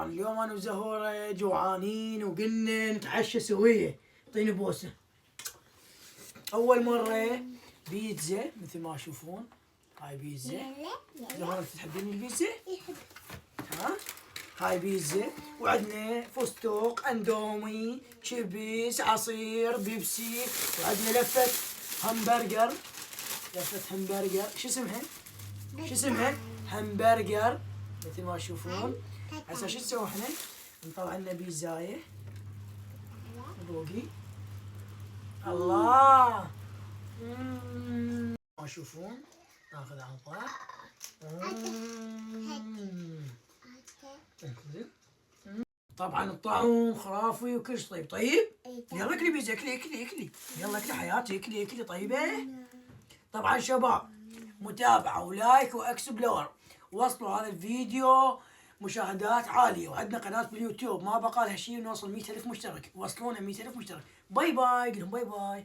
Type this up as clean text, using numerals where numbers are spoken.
طبعا اليوم انا وزهورة جوعانين وقلنا نتعشى سوية. اعطيني بوسة. اول مرة بيتزا مثل ما تشوفون. هاي بيتزا. زهورة تحبين البيتزا؟ ها؟ هاي بيتزا وعندنا فستق، اندومي، شيبس، عصير، بيبسي، وعندنا لفة همبرجر. لفة همبرجر، شو اسمها؟ شو اسمها؟ همبرجر مثل ما تشوفون. هسه شو نسوي احنا؟ نطلع لنا بيتزاية بوقي. الله. ما تشوفون ناخذ عطاء. طبعا الطعم خرافي وكل شيء طيب. طيب يلا اكلي بيتزا، اكلي اكلي اكلي، يلا اكلي حياتي، اكلي اكلي طيبه. طبعا شباب متابعه ولايك واكسبلور، وصلوا هذا الفيديو مشاهدات عاليه، وعندنا قناه باليوتيوب ما بقى لها شيء نوصل 100,000 مشترك، وصلونا 100,000 مشترك. باي باي، قلهم باي باي.